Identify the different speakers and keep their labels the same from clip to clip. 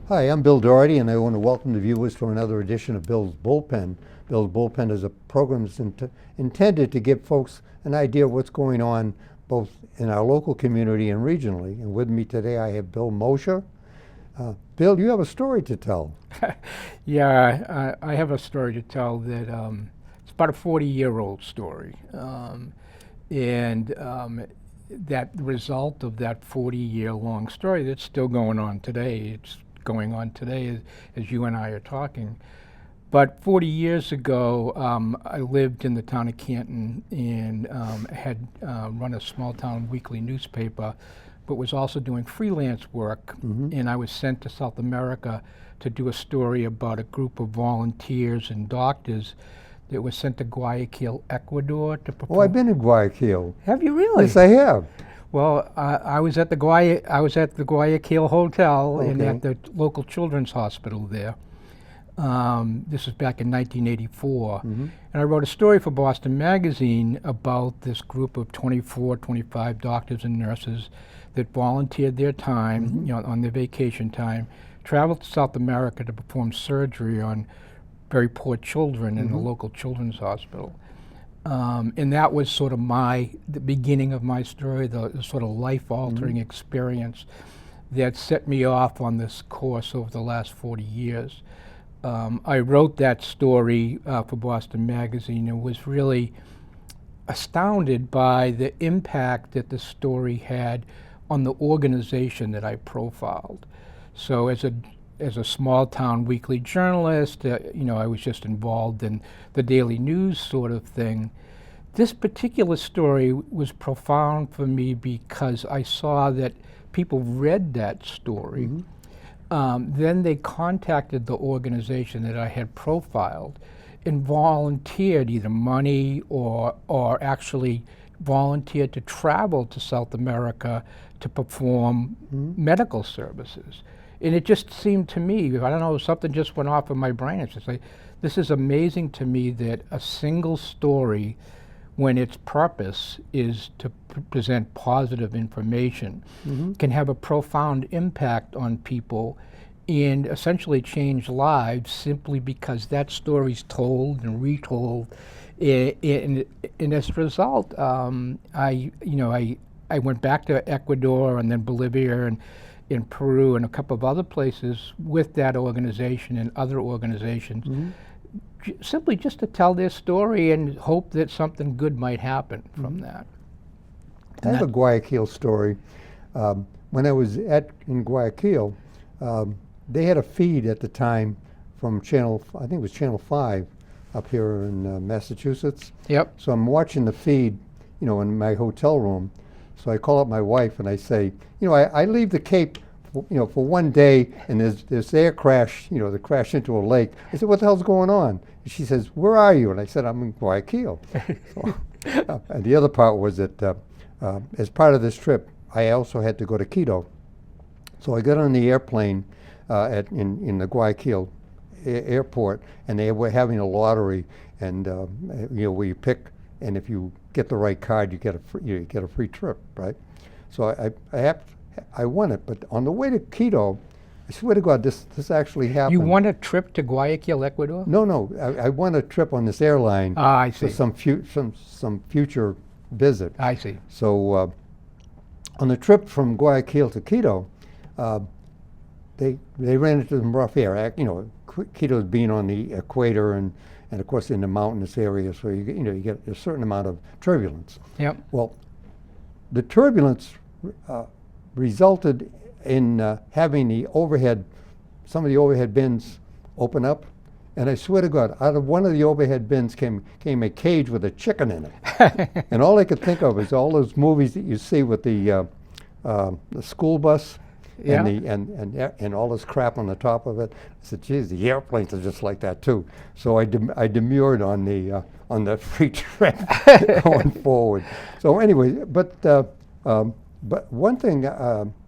Speaker 1: Hi, I'm Bill Doherty, and I want to welcome the viewers to another edition of Bill's Bullpen. Bill's Bullpen is a program that's intended to give folks an idea of what's going on both in our local community and regionally. And with me today I have Bill Mosher. Bill, you have a story to tell.
Speaker 2: Yeah, I have a story to tell that it's about a 40-year-old story. That the result of that 40-year-long story that's still going on today. It's going on today as you and I are talking. But 40 years ago, I lived in the town of Canton and had run a small town weekly newspaper, but was also doing freelance work. And I was sent to South America to do a story about a group of volunteers and doctors that was sent to Guayaquil, Ecuador to perform.
Speaker 1: Oh, I've been in Guayaquil.
Speaker 2: Have you really?
Speaker 1: Yes, I have.
Speaker 2: Well, I was at the Guayaquil Hotel and at the local children's hospital there. This was back in 1984. And I wrote a story for Boston Magazine about this group of 24, 25 doctors and nurses that volunteered their time, you know, on their vacation time, traveled to South America to perform surgery on very poor children in the local children's hospital. And that was sort of the beginning of my story, the sort of life-altering experience that set me off on this course over the last 40 years. I wrote that story for Boston Magazine and was really astounded by the impact that the story had on the organization that I profiled. So as a small town weekly journalist, you know, I was just involved in the daily news sort of thing. This particular story was profound for me because I saw that people read that story. Then they contacted the organization that I had profiled and volunteered either money or actually volunteered to travel to South America to perform medical services. And it just seemed to me, I don't know, something just went off in my brain. It's just like, this is amazing to me that a single story, when its purpose is to present positive information, can have a profound impact on people and essentially change lives simply because that story's told and retold. And as a result, I went back to Ecuador and then Bolivia and in Peru and a couple of other places with that organization and other organizations, simply just to tell their story and hope that something good might happen from that.
Speaker 1: I have a Guayaquil story. When I was in Guayaquil, they had a feed at the time from Channel 5 up here in Massachusetts.
Speaker 2: Yep.
Speaker 1: So I'm watching the feed, you know, in my hotel room. So I call up my wife and I say, you know, I leave the Cape, for one day, and there's air crash, you know, they crash into a lake. I said, what the hell's going on? And she says, where are you? And I said, I'm in Guayaquil. And the other part was that as part of this trip, I also had to go to Quito. So I got on the airplane in the Guayaquil airport, and they were having a lottery, and where you pick, and if you get the right card, you get a free trip, right? So I won it, but on the way to Quito, I swear to God, this actually happened.
Speaker 2: You won a trip to Guayaquil, Ecuador?
Speaker 1: No, I won a trip on this airline.
Speaker 2: Ah, I see.
Speaker 1: For some future visit.
Speaker 2: I see.
Speaker 1: So on the trip from Guayaquil to Quito, they ran into some rough air. You know, Quito's being on the equator and of course in the mountainous area, so you get a certain amount of turbulence.
Speaker 2: Yep.
Speaker 1: Well, the turbulence resulted in having some of the overhead bins open up, and I swear to God, out of one of the overhead bins came a cage with a chicken in it. And all I could think of is all those movies that you see with the school bus.
Speaker 2: Yeah.
Speaker 1: And all this crap on the top of it. I said, geez, the airplanes are just like that too. So I demurred on the free trip going forward. So anyway, but one thing,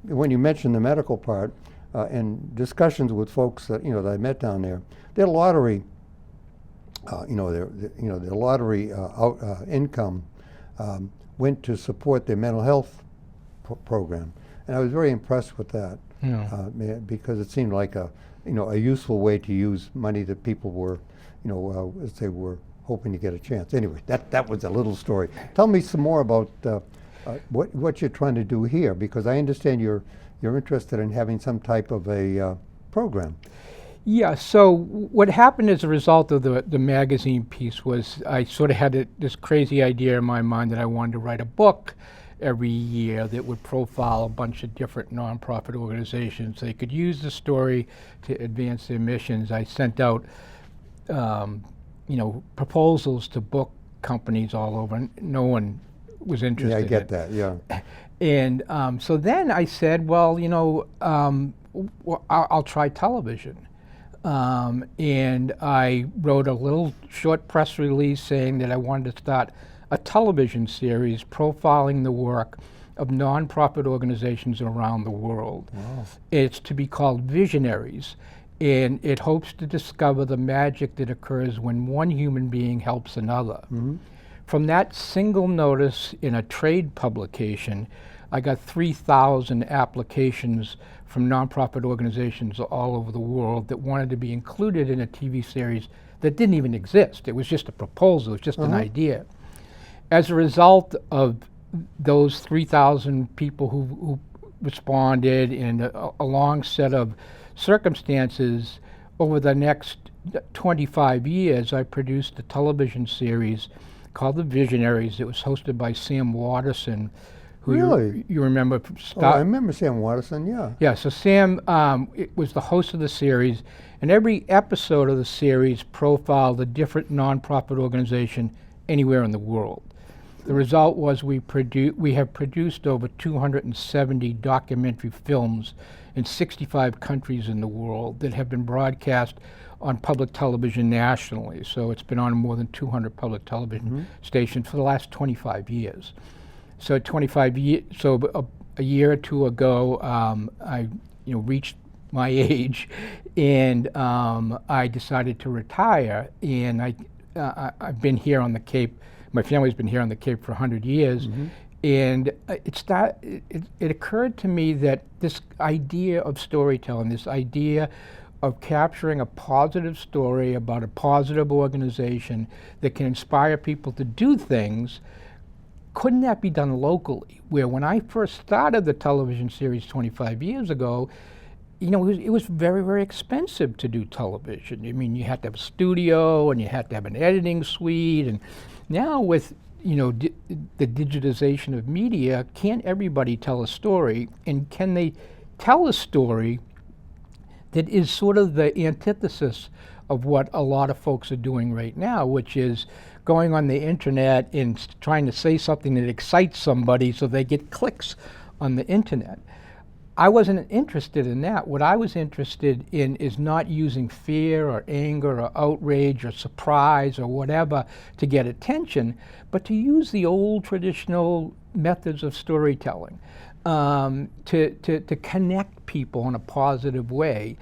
Speaker 1: when you mentioned the medical part, and discussions with folks that that I met down there, their lottery, their lottery income went to support their mental health program. And I was very impressed with that. because it seemed like a useful way to use money that people were, as they were hoping to get a chance. Anyway, that was a little story. Tell me some more about what you're trying to do here, because I understand you're interested in having some type of a program.
Speaker 2: Yeah, so what happened as a result of the magazine piece was I sort of had this crazy idea in my mind that I wanted to write a book every year that would profile a bunch of different nonprofit organizations. They could use the story to advance their missions. I sent out proposals to book companies all over, and no one was interested.
Speaker 1: Yeah, I get that, yeah.
Speaker 2: And so then I said, well, I'll try television. And I wrote a little short press release saying that I wanted to start a television series profiling the work of nonprofit organizations around the world.
Speaker 1: Wow.
Speaker 2: It's to be called Visionaries, and it hopes to discover the magic that occurs when one human being helps another.
Speaker 1: Mm-hmm.
Speaker 2: From that single notice in a trade publication, I got 3,000 applications from nonprofit organizations all over the world that wanted to be included in a TV series that didn't even exist. It was just a proposal, it was just an idea. As a result of those 3,000 people who responded and a long set of circumstances, over the next 25 years, I produced a television series called The Visionaries. It was hosted by Sam Waterston, who
Speaker 1: really?
Speaker 2: you remember.
Speaker 1: I remember Sam Waterston, yeah.
Speaker 2: Yeah, so Sam was the host of the series, and every episode of the series profiled a different nonprofit organization anywhere in the world. The result was we have produced over 270 documentary films in 65 countries in the world that have been broadcast on public television nationally. So it's been on more than 200 public television stations for the last 25 years. So 25 years. So a year or two ago, I reached my age, and I decided to retire. And I've been here on the Cape. My family's been here on the Cape for 100 years, and it occurred to me that this idea of storytelling, this idea of capturing a positive story about a positive organization that can inspire people to do things, couldn't that be done locally? Where when I first started the television series 25 years ago, it was very, very expensive to do television. I mean, you had to have a studio and you had to have an editing suite. And now with the digitization of media, can't everybody tell a story? And can they tell a story that is sort of the antithesis of what a lot of folks are doing right now, which is going on the internet and trying to say something that excites somebody so they get clicks on the internet. I wasn't interested in that. What I was interested in is not using fear or anger or outrage or surprise or whatever to get attention, but to use the old traditional methods of storytelling to connect people in a positive way.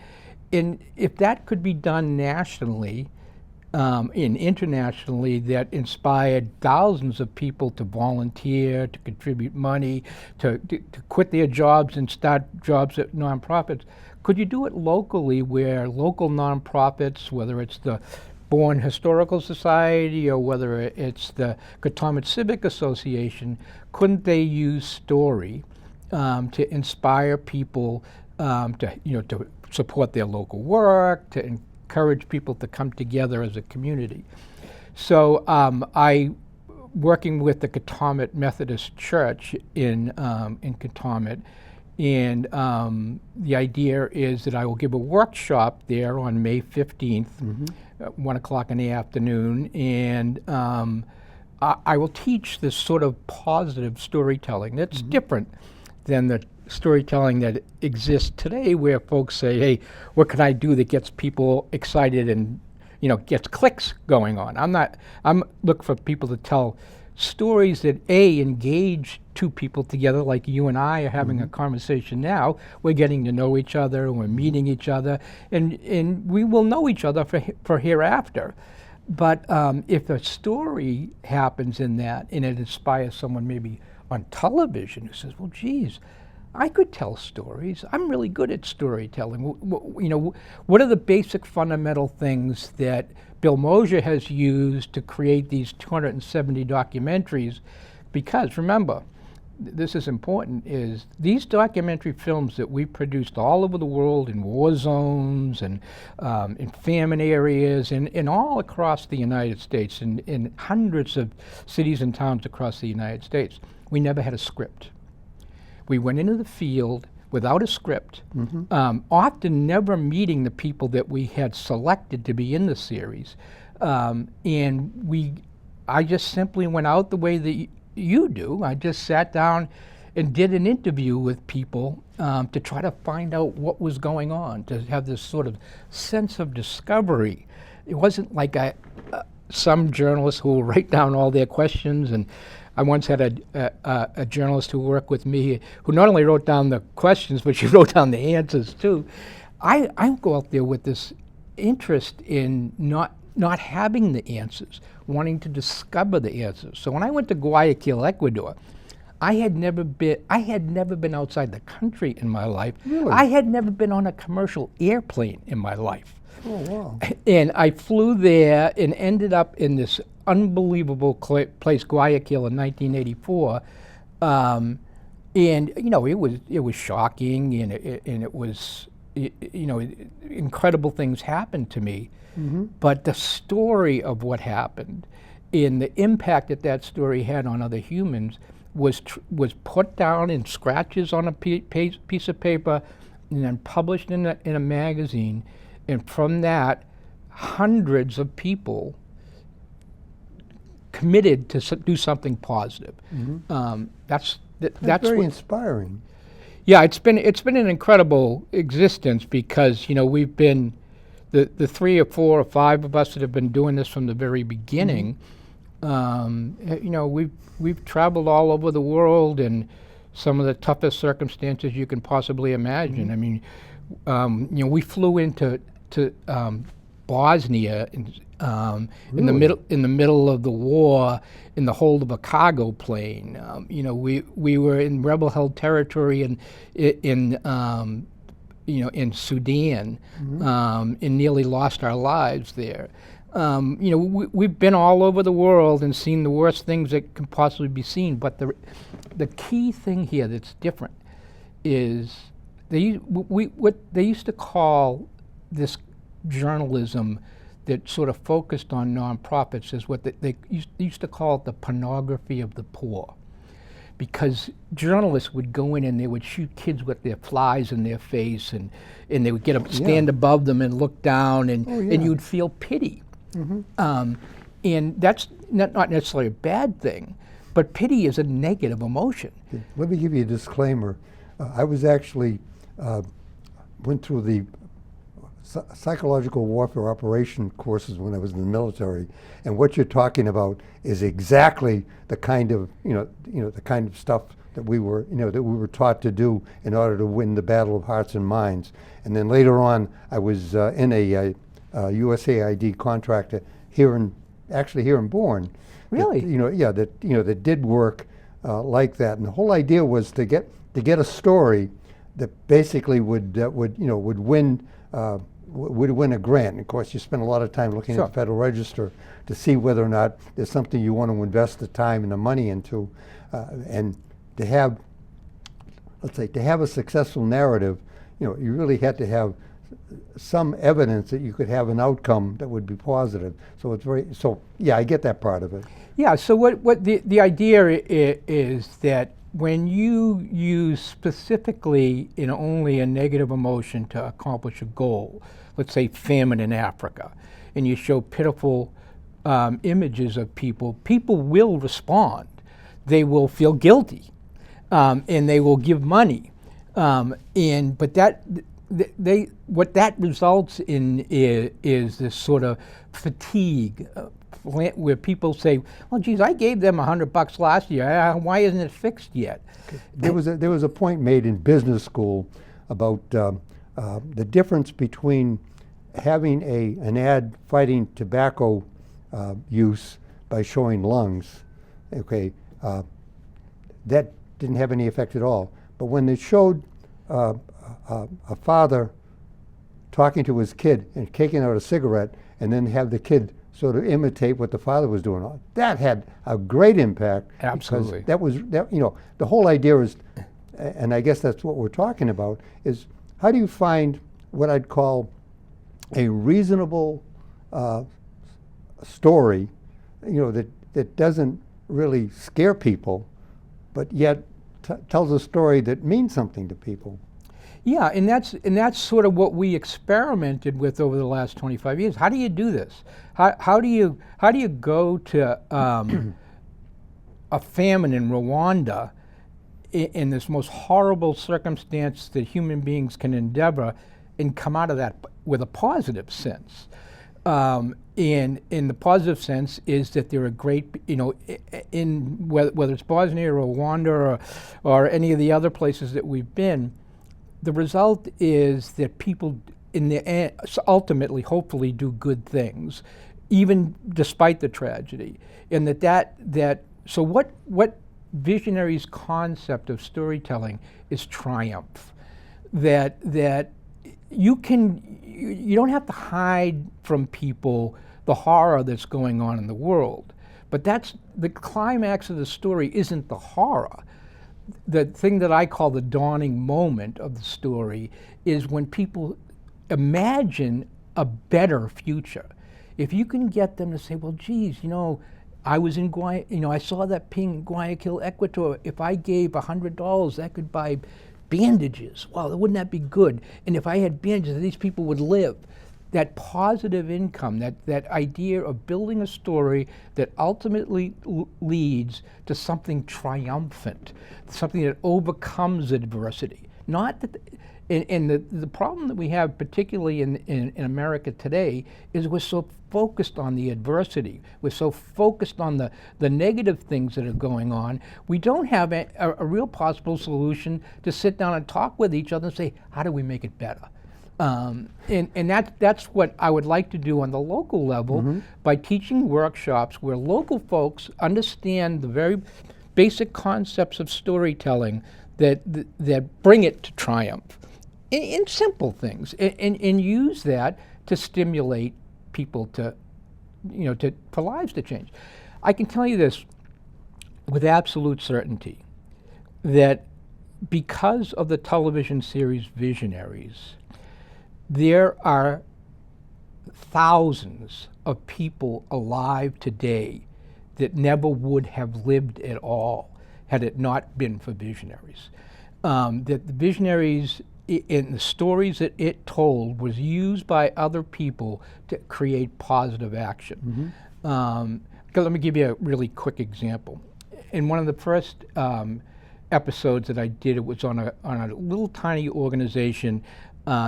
Speaker 2: And if that could be done nationally and internationally, that inspired thousands of people to volunteer, to contribute money, to quit their jobs and start jobs at nonprofits, could you do it locally where local nonprofits, whether it's the Bourne Historical Society or whether it's the Cataumet Civic Association, couldn't they use story to inspire people to support their local work, to encourage people to come together as a community? So I, working with the Cataumet Methodist Church in Cataumet, and the idea is that I will give a workshop there on May 15th, at 1 o'clock in the afternoon, and I will teach this sort of positive storytelling that's different than the storytelling that exists today, where folks say, hey, what can I do that gets people excited and gets clicks going on? I'm looking for people to tell stories that engage two people together, like you and I are having a conversation now. We're getting to know each other, and we're meeting each other, and we will know each other for hereafter. But if a story happens in that and it inspires someone maybe on television who says, well, geez, I could tell stories. I'm really good at storytelling. What are the basic fundamental things that Bill Mosher has used to create these 270 documentaries? Because remember, this is important, is these documentary films that we produced all over the world in war zones and in famine areas and all across the United States, in hundreds of cities and towns across the United States, we never had a script. We went into the field without a script, often never meeting the people that we had selected to be in the series. And I just simply went out the way that you do. I just sat down and did an interview with people to try to find out what was going on, to have this sort of sense of discovery. It wasn't like some journalists who will write down all their questions. And I once had a journalist who worked with me who not only wrote down the questions, but she wrote down the answers too. I go out there with this interest in not having the answers, wanting to discover the answers. So when I went to Guayaquil, Ecuador, I had never been outside the country in my life.
Speaker 1: Really?
Speaker 2: I had never been on a commercial airplane in my life.
Speaker 1: Oh, wow.
Speaker 2: And I flew there and ended up in this unbelievable place, Guayaquil, in 1984. And it was shocking, and it was incredible things happened to me. But the story of what happened and the impact that story had on other humans was put down in scratches on a piece of paper and then published in a magazine. And from that, hundreds of people committed to do something positive. That's
Speaker 1: very inspiring.
Speaker 2: Yeah, it's been an incredible existence, because we've been the 3 or 4 or 5 of us that have been doing this from the very beginning. We've traveled all over the world in some of the toughest circumstances you can possibly imagine. I mean, we flew into Bosnia in the middle of the war in the hold of a cargo plane. We were in rebel-held territory in Sudan, and nearly lost our lives there. We've been all over the world and seen the worst things that can possibly be seen. But the key thing here that's different is what they used to call this journalism that sort of focused on nonprofits is what they used to call it the pornography of the poor. Because journalists would go in and they would shoot kids with their flies in their face, and they would get them stand above them and look down, and you'd feel pity. And that's not necessarily a bad thing, but pity is a negative emotion.
Speaker 1: Let me give you a disclaimer. I was actually went through the psychological warfare operation courses when I was in the military, and what you're talking about is exactly the kind of the kind of stuff that we were taught to do in order to win the battle of hearts and minds. And then later on, I was in a USAID contractor here in Bourne.
Speaker 2: Really?
Speaker 1: That did work like that. And the whole idea was to get a story that basically would win a grant. And of course, you spend a lot of time looking at the Federal Register to see whether or not there's something you want to invest the time and the money into, and to have a successful narrative, you really had to have some evidence that you could have an outcome that would be positive. So I get that part of it.
Speaker 2: Yeah. So what the idea is that when you use specifically in only a negative emotion to accomplish a goal, let's say famine in Africa, and you show pitiful images of people will respond. They will feel guilty, and they will give money. But what that results in is this sort of fatigue, where people say, "Well, geez, I gave them $100 last year. Why isn't it fixed yet?"
Speaker 1: There was a point made in business school about the difference between having an ad fighting tobacco use by showing lungs. Okay, that didn't have any effect at all. But when they showed a father talking to his kid and taking out a cigarette, and then have the kid sort of imitate what the father was doing, that had a great impact.
Speaker 2: Absolutely.
Speaker 1: Because the whole idea is, and I guess that's what we're talking about, is how do you find what I'd call a reasonable story, that doesn't really scare people, but yet tells a story that means something to people.
Speaker 2: Yeah, and that's sort of what we experimented with over the last 25 years. How do you do this? How do you go to a famine in Rwanda in this most horrible circumstance that human beings can endeavor, and come out of that with a positive sense? And in the positive sense is that there are great, in whether it's Bosnia or Rwanda or any of the other places that we've been, the result is that people in the end ultimately, hopefully, do good things, even despite the tragedy. And so what Visionaries' concept of storytelling is triumph. That you don't have to hide from people the horror that's going on in the world. But that's the climax of the story isn't the horror. The thing that I call the dawning moment of the story is when people imagine a better future. If you can get them to say, well, geez, I was in I saw that ping in Guayaquil, Ecuador. If I gave $100, that could buy bandages. Well, wouldn't that be good? And if I had bandages, these people would live. That positive income, that idea of building a story that ultimately leads to something triumphant, something that overcomes adversity. Not that, and the problem that we have, particularly in America today, is we're so focused on the adversity. We're so focused on the negative things that are going on. We don't have a real possible solution to sit down and talk with each other and say, how do we make it better? And that's what I would like to do on the local level by teaching workshops where local folks understand the very basic concepts of storytelling that bring it to triumph in simple things, and use that to stimulate people for lives to change. I can tell you this with absolute certainty, that because of the television series Visionaries, there are thousands of people alive today that never would have lived at all had it not been for Visionaries. That the Visionaries, in the stories that it told, was used by other people to create positive action. Let me give you a really quick example. In one of the first episodes that I did, it was on a little tiny organization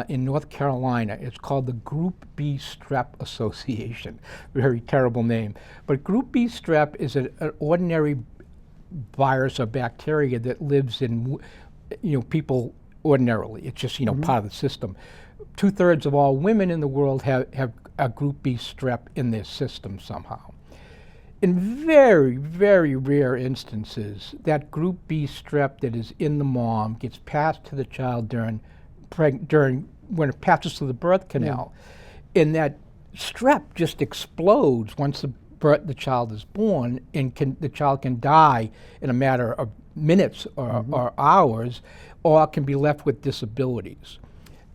Speaker 2: in North Carolina. It's called the Group B Strep Association. Very terrible name. But Group B Strep is an ordinary virus or bacteria that lives in people ordinarily. It's just part of the system. 2/3 of all women in the world have a Group B Strep in their system somehow. In very, very rare instances, that Group B Strep that is in the mom gets passed to the child during when it passes through the birth canal, and that strep just explodes once the child is born, and the child can die in a matter of minutes or hours, or can be left with disabilities.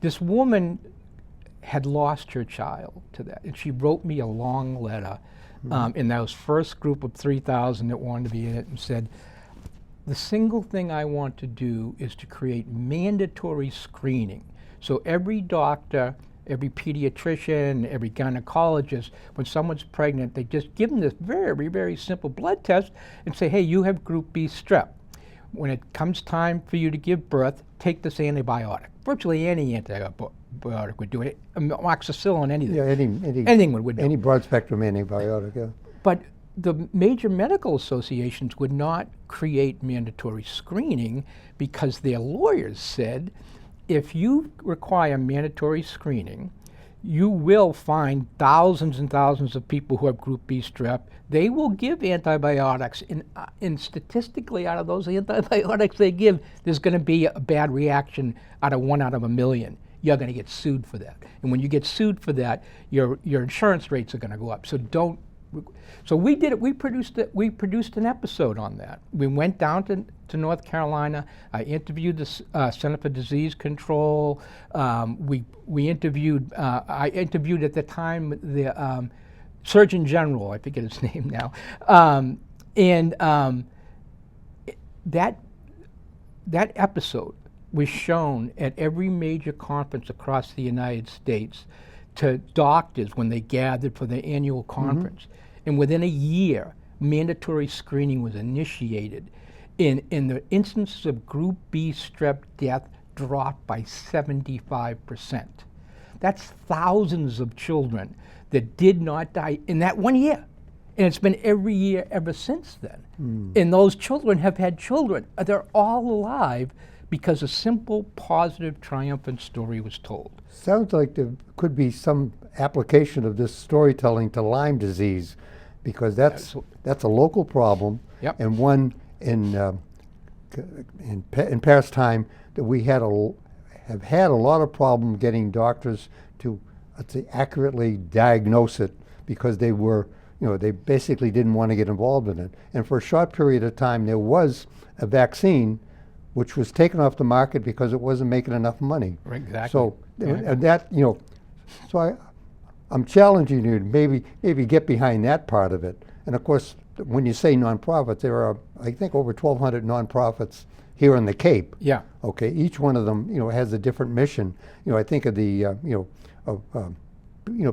Speaker 2: This woman had lost her child to that, and she wrote me a long letter in those first group of 3,000 that wanted to be in it, and said, the single thing I want to do is to create mandatory screening. So every doctor, every pediatrician, every gynecologist, when someone's pregnant, they just give them this very, very simple blood test and say, hey, you have Group B Strep. When it comes time for you to give birth, take this antibiotic. Virtually any antibiotic would do it. Amoxicillin, anything.
Speaker 1: Yeah,
Speaker 2: anything would do.
Speaker 1: Any broad spectrum antibiotic, yeah.
Speaker 2: But the major medical associations would not create mandatory screening because their lawyers said, if you require mandatory screening, you will find thousands and thousands of people who have group B strep. They will give antibiotics, and statistically, out of those antibiotics they give, there's going to be a bad reaction out of 1 out of a million. You're going to get sued for that, and when you get sued for that, your insurance rates are going to go up. So don't. So we did it. We produced it. We produced an episode on that. We went down to North Carolina. I interviewed the Center for Disease Control. We interviewed. I interviewed at the time the Surgeon General. I forget his name now. That episode was shown at every major conference across the United States to doctors when they gathered for their annual conference. Mm-hmm. And within a year, mandatory screening was initiated. And the instances of group B strep death dropped by 75%. That's thousands of children that did not die in that 1 year. And it's been every year ever since then. And those children have had children. They're all alive because a simple, positive, triumphant story was told.
Speaker 1: Sounds like there could be some application of this storytelling to Lyme disease, because that's a local problem,
Speaker 2: yep.
Speaker 1: and one in past time that we have had a lot of problem getting doctors to, let's say, accurately diagnose it, because they were, they basically didn't want to get involved in it. And for a short period of time, there was a vaccine which was taken off the market because it wasn't making enough money.
Speaker 2: Exactly.
Speaker 1: So, and that, so I'm challenging you to maybe get behind that part of it. And of course, when you say nonprofits, there are, I think, over 1,200 nonprofits here in the Cape.
Speaker 2: Yeah.
Speaker 1: Okay. Each one of them, has a different mission. I think of the,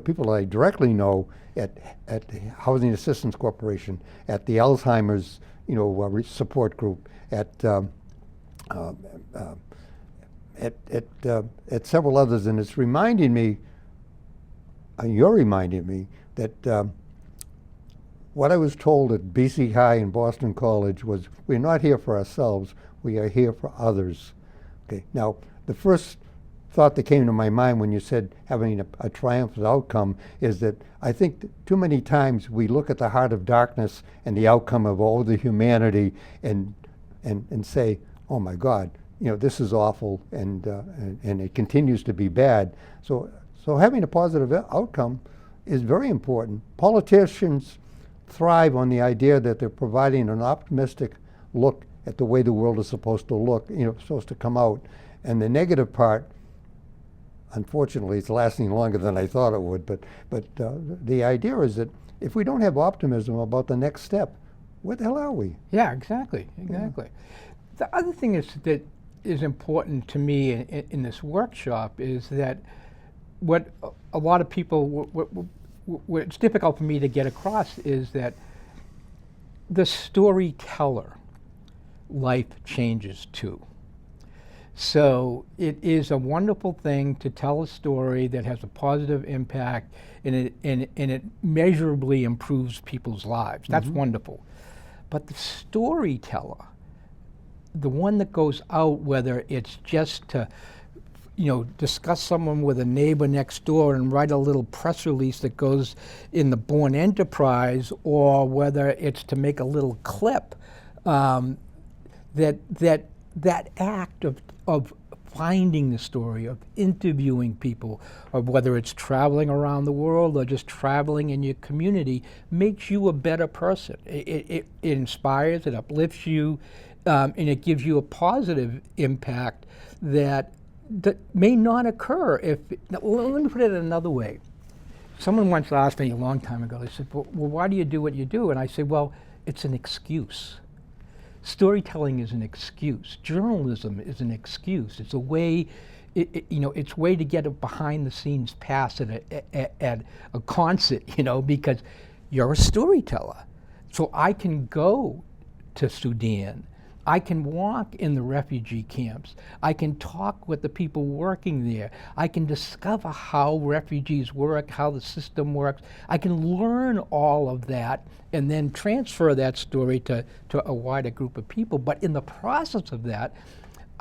Speaker 1: people I directly know at the Housing Assistance Corporation, at the Alzheimer's, support group, at several others, and it's reminding me. You're reminding me that what I was told at BC High and Boston College was, we're not here for ourselves, we are here for others. Okay. Now, the first thought that came to my mind when you said having a triumphant outcome is that I think that too many times we look at the heart of darkness and the outcome of all the humanity and say, oh my God, this is awful, and it continues to be bad. So having a positive outcome is very important. Politicians thrive on the idea that they're providing an optimistic look at the way the world is supposed to look, supposed to come out. And the negative part, unfortunately, it's lasting longer than I thought it would, but the idea is that if we don't have optimism about the next step, where the hell are we?
Speaker 2: Yeah, exactly. Yeah. The other thing that is important to me in this workshop is that what a lot of people, what it's difficult for me to get across is that the storyteller life changes too. So it is a wonderful thing to tell a story that has a positive impact, and it measurably improves people's lives. That's wonderful. But the storyteller, the one that goes out, whether it's just to discuss someone with a neighbor next door and write a little press release that goes in the Born Enterprise, or whether it's to make a little clip, that act of finding the story, of interviewing people, or whether it's traveling around the world or just traveling in your community, makes you a better person. It inspires, it uplifts you, and it gives you a positive impact that may not occur if. Let me put it another way. Someone once asked me a long time ago, they said, well, why do you do what you do? And I said, well, it's an excuse. Storytelling is an excuse. Journalism is an excuse. It's a way, it's a way to get a behind-the-scenes pass at a concert, because you're a storyteller. So I can go to Sudan. I can walk in the refugee camps. I can talk with the people working there. I can discover how refugees work, how the system works. I can learn all of that and then transfer that story to a wider group of people. But in the process of that,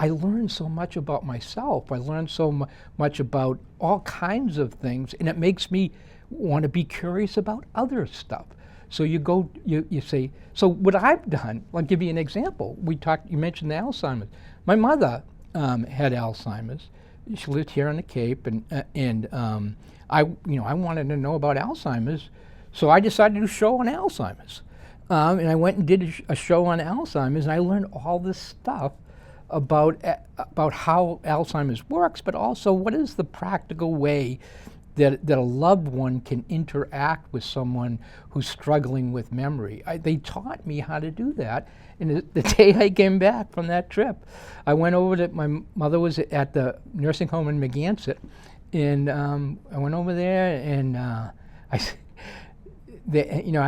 Speaker 2: I learned so much about myself. I learned so much about all kinds of things, and it makes me want to be curious about other stuff. So you say, so what I've done, I'll give you an example. You mentioned the Alzheimer's. My mother had Alzheimer's. She lived here on the Cape, and I wanted to know about Alzheimer's, so I decided to do a show on Alzheimer's. And I went and did a show on Alzheimer's, and I learned all this stuff about how Alzheimer's works, but also what is the practical way that a loved one can interact with someone who's struggling with memory. They taught me how to do that. And the day I came back from that trip, I went over to, my mother was at the nursing home in Megansett, and I went over there, and I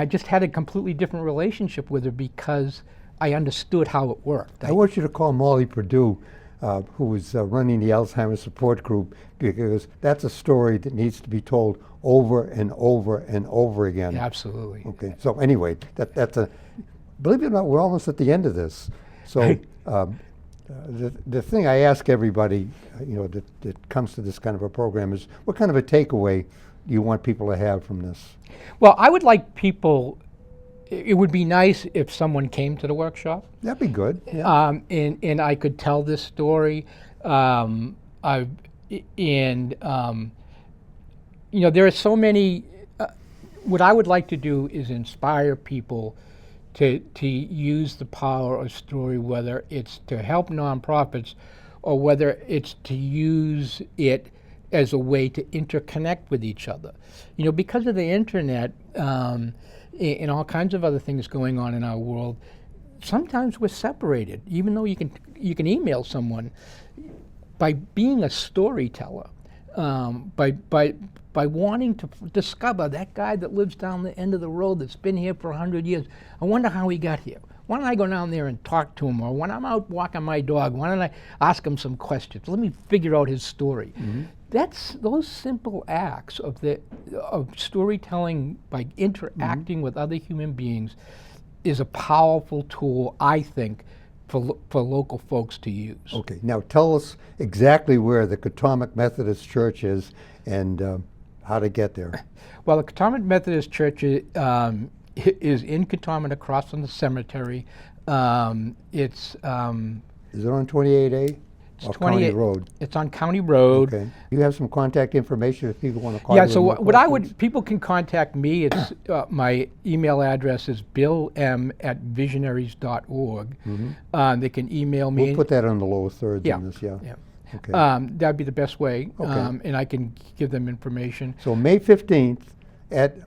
Speaker 2: just had a completely different relationship with her because I understood how it worked.
Speaker 1: I want you to call Molly Perdue, who was running the Alzheimer's support group, because that's a story that needs to be told over and over and over again.
Speaker 2: Absolutely.
Speaker 1: Okay. So anyway, that's a. Believe it or not, we're almost at the end of this. So the thing I ask everybody, that comes to this kind of a program is, what kind of a takeaway do you want people to have from this?
Speaker 2: Well, I would like people. It would be nice if someone came to the workshop.
Speaker 1: That'd be good. Yeah.
Speaker 2: And I could tell this story. There are so many. What I would like to do is inspire people to use the power of story, whether it's to help nonprofits or whether it's to use it as a way to interconnect with each other. Because of the internet, and all kinds of other things going on in our world, sometimes we're separated. Even though you can email someone, by being a storyteller, by wanting to discover that guy that lives down the end of the road that's been here for 100 years. I wonder how he got here. Why don't I go down there and talk to him? Or when I'm out walking my dog, why don't I ask him some questions? Let me figure out his story. Mm-hmm. That's those simple acts of storytelling by interacting with other human beings is a powerful tool, I think, for local folks to use.
Speaker 1: Okay, now tell us exactly where the Cataumet Methodist Church is and how to get there.
Speaker 2: Well, the Cataumet Methodist Church is in Cataumet, across from the cemetery. Is it on
Speaker 1: 28A?
Speaker 2: It's
Speaker 1: County Road.
Speaker 2: It's on County Road.
Speaker 1: Okay. You have some contact information if people want to call you?
Speaker 2: Yeah, so people can contact me. It's my email address is billm@visionaries.org. Mm-hmm. They can email me.
Speaker 1: We'll put that on the lower thirds in this, yeah.
Speaker 2: Okay. That'd be the best way, and I can give them information.
Speaker 1: So May 15th at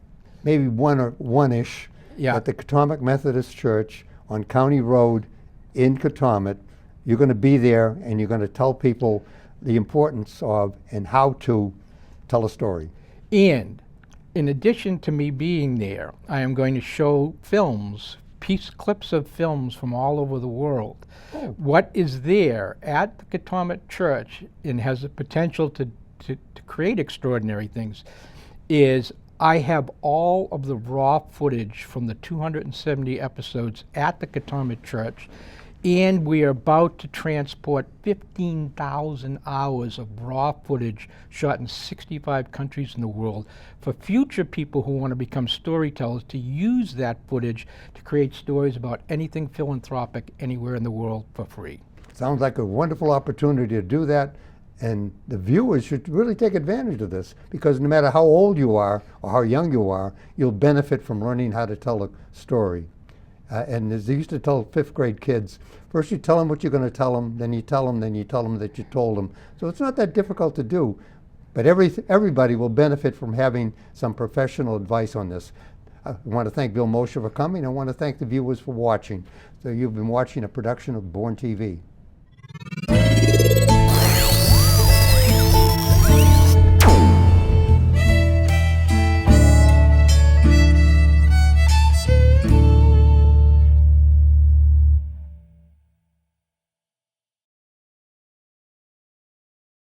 Speaker 1: maybe 1 or 1-ish at the Cataumet Methodist Church on County Road in Cataumet. You're going to be there, and you're going to tell people the importance of and how to tell a story.
Speaker 2: And in addition to me being there, I am going to show films, clips of films from all over the world. Oh. What is there at the Cataumet Church and has the potential to create extraordinary things is I have all of the raw footage from the 270 episodes at the Cataumet Church. And we are about to transport 15,000 hours of raw footage shot in 65 countries in the world for future people who want to become storytellers to use that footage to create stories about anything philanthropic anywhere in the world for free.
Speaker 1: Sounds like a wonderful opportunity to do that, and the viewers should really take advantage of this, because no matter how old you are or how young you are, you'll benefit from learning how to tell a story. And as they used to tell 5th grade kids, first you tell them what you're going to tell them, then you tell them that you told them. So it's not that difficult to do, but everybody will benefit from having some professional advice on this. I want to thank Bill Mosher for coming. I want to thank the viewers for watching. So you've been watching a production of Born TV.